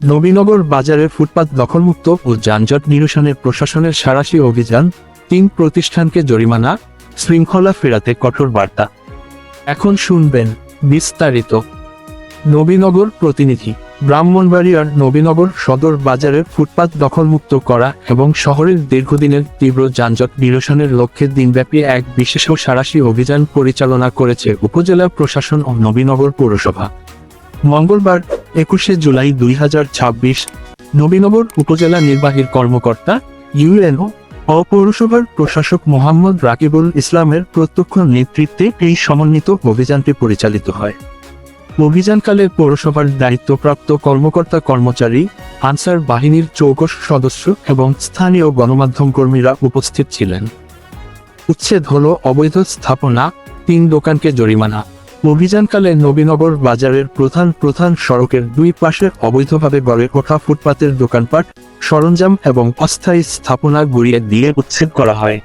নবীনগর বাজারের ফুটপাত দখলমুক্ত ও যানজট নিরসনে প্রশাসনের সাঁড়াশি অভিযান, 3 প্রতিষ্ঠানকে জরিমানা, শৃঙ্খলা ফেরাতে কঠোর বার্তা। এখন শুনবেন বিস্তারিত। নবীনগর প্রতিনিধি। ব্রাহ্মণবাড়িয়ার নবীনগর সদর বাজারের ফুটপাত দখলমুক্ত করা এবং শহরের দীর্ঘদিনের তীব্র যানজট নিরসনের লক্ষ্যে দিনব্যাপী এক বিশেষ ও সাঁড়াশি অভিযান পরিচালনা করেছে উপজেলা প্রশাসন ও নবীনগর পৌরসভা। মঙ্গলবার 21শে জুলাই 2026 নবীনগর উপজেলা নির্বাহী কর্মকর্তা ইউএনও ও পৌরসভার প্রশাসক মোহাম্মদ রাকিবুল ইসলামের প্রত্যক্ষ নেতৃত্বে এই সমন্বিত অভিযানটি পরিচালিত হয়। অভিযানকালে পৌরসভার দায়িত্বপ্রাপ্ত কর্মকর্তা কর্মচারী, আনসার বাহিনীর চৌকস সদস্য এবং স্থানীয় গণমাধ্যম কর্মীরা উপস্থিত ছিলেন। উচ্ছেদ হলো অবৈধ স্থাপনা, 3 দোকানকে জরিমানা। অভিযানকালে নবীনগর বাজারের প্রধান সড়কের 2 পাশে অবৈধভাবে গড়ে ওঠা ফুটপাতের দোকানপাট, সরঞ্জাম এবং অস্থায়ী স্থাপনা গুড়িয়ে দিয়ে উচ্ছেদ করা হয়।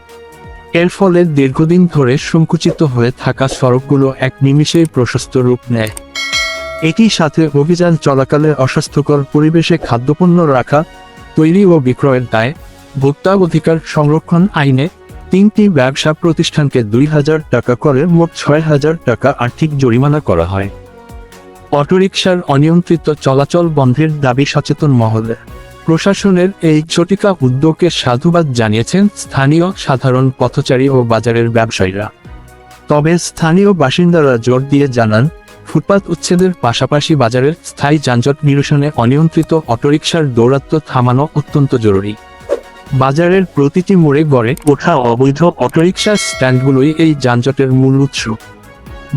এর ফলে দীর্ঘদিন ধরে সংকুচিত হয়ে থাকা সড়কগুলো এক নিমিষেই প্রশস্ত রূপ নেয়। একই সাথে অভিযান চলাকালে অস্বাস্থ্যকর পরিবেশে খাদ্যপণ্য রাখা, তৈরি ও বিক্রয়ের দায়ে ভোক্তা অধিকার সংরক্ষণ আইনে 3টি ব্যবসা প্রতিষ্ঠানকে 2000 টাকা করে মোট 6000 টাকা আর্থিক জরিমানা করা হয়। অটোরিকশার অনিয়ন্ত্রিত চলাচল বন্ধের দাবি সচেতন মহলে। প্রশাসনের এই চটিকা উদ্যোগকে সাধুবাদ জানিয়েছেন স্থানীয় সাধারণ পথচারী ও বাজারের ব্যবসায়ীরা। তবে স্থানীয় বাসিন্দারা জোর দিয়ে জানান, ফুটপাত উচ্ছেদের পাশাপাশি বাজারের স্থায়ী যানজট নিরসনে অনিয়ন্ত্রিত অটোরিকশার দৌরাত্ম্য থামানো অত্যন্ত জরুরি। বাজারের প্রতিটি মোড়ে গড়ে ওঠা অবৈধ অটোরিকশা স্ট্যান্ডগুলোই এই যানজটের মূল উৎস।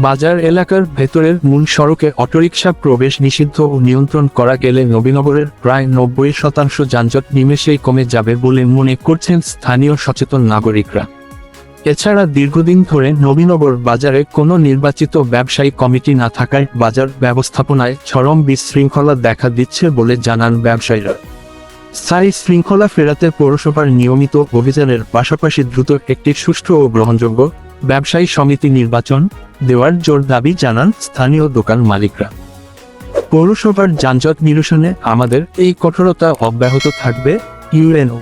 বাজার এলাকার ভেতরের মূল সড়কে অটোরিকশা প্রবেশ নিষিদ্ধ ও নিয়ন্ত্রণ করা গেলে নবীনগরের প্রায় 90% যানজট নিমেষেই কমে যাবে বলে মনে করছেন স্থানীয় সচেতন নাগরিকরা। এছাড়া দীর্ঘদিন ধরে নবীনগর বাজারে কোনো নির্বাচিত ব্যবসায়ী কমিটি না থাকায় বাজার ব্যবস্থাপনায় চরম বিশৃঙ্খলা দেখা দিচ্ছে বলে জানান ব্যবসায়ীরা। স্থায়ী শৃঙ্খলা ফেরাতে পৌরসভার নিয়মিত অভিযানের পাশাপাশি দ্রুত একটি সুষ্ঠু ও গ্রহণযোগ্য ব্যবসায়ী সমিতি নির্বাচন দেওয়ার জোর দাবি জানান স্থানীয় দোকান মালিকরা। পৌরসভার যানজট নিরসনে আমাদের এই কঠোরতা অব্যাহত থাকবে। ইউএনও।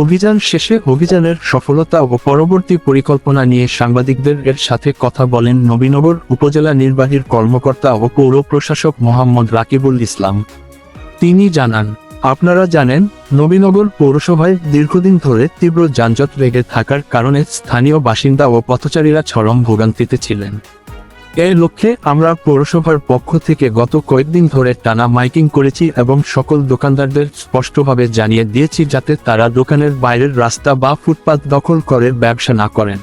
অভিযান শেষে অভিযানের সফলতা ও পরবর্তী পরিকল্পনা নিয়ে সাংবাদিকদের সাথে কথা বলেন নবীনগর উপজেলা নির্বাহী কর্মকর্তা ও পৌর প্রশাসক মোহাম্মদ রাকিবুল ইসলাম। তিনি জানান, আপনারা জানেন, নবীনগর পৌরসভায় দীর্ঘদিন ধরে তীব্র যানজট লেগে থাকার কারণে স্থানীয় বাসিন্দা ও পথচারীরা চরম ভোগান্তিতে ছিলেন। এর লক্ষ্যে আমরা পৌরসভার পক্ষ থেকে গত কয়েকদিন ধরে টানা মাইকিং করেছি এবং সকল দোকানদারদের স্পষ্টভাবে জানিয়ে দিয়েছি যাতে তারা দোকানের বাইরের রাস্তা বা ফুটপাত দখল করে ব্যবসা না করেন।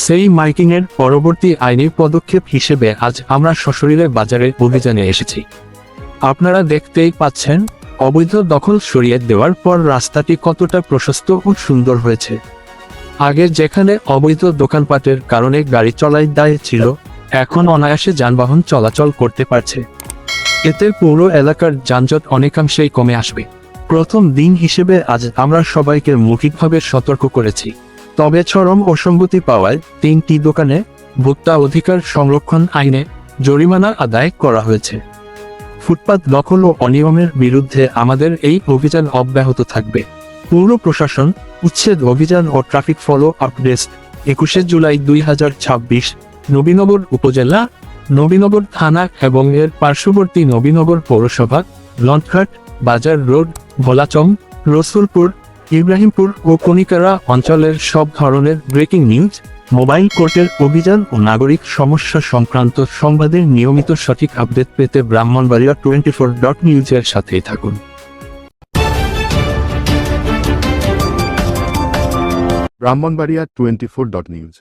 সেই মাইকিংয়ের পরবর্তী আইনি পদক্ষেপ হিসেবে আজ আমরা সশরীরে বাজারে অভিযানে এসেছি। আপনারা দেখতেই পাচ্ছেন, অবৈধ দখল সরিয়ে দেওয়ার পর রাস্তাটি কতটা প্রশস্ত ও সুন্দর হয়েছে। আগে যেখানে অবৈধ দোকানপাটের কারণে গাড়ি চলাই দায় ছিল, এখন অনায়াসে যানবাহন চলাচল করতে পারছে। এতে পৌর এলাকার যানজট অনেকাংশেই কমে আসবে। প্রথম দিন হিসেবে আজ আমরা সবাইকে মৌখিকভাবে সতর্ক করেছি। তবে চরম অসঙ্গতি পাওয়ায় 3টি দোকানে ভোক্তা অধিকার সংরক্ষণ আইনে জরিমানা আদায় করা হয়েছে। ফুটপাত দখল ও অনিয়মের বিরুদ্ধে আমাদের এই অভিযান অব্যাহত থাকবে। পৌর প্রশাসন, উচ্ছেদ অভিযান ও ট্রাফিক ফলো আপ ডেস্ক, 21শে জুলাই 2026 নবীনগর উপজেলা, নবীনগর থানা এবং এর পার্শ্ববর্তী নবীনগর পৌরসভা, লঞ্চঘাট, বাজার রোড, ভোলাচং, রসুলপুর, ইব্রাহিমপুর ও কনিকারা অঞ্চলের সব ধরনের ব্রেকিং নিউজ, মোবাইল কোর্টের অভিযান ও নাগরিক সমস্যা সংক্রান্ত সংবাদের নিয়মিত সঠিক আপডেট পেতে ব্রাহ্মণবাড়িয়া 24.news এর সাথেই থাকুন। ব্রাহ্মণবাড়িয়া 24.news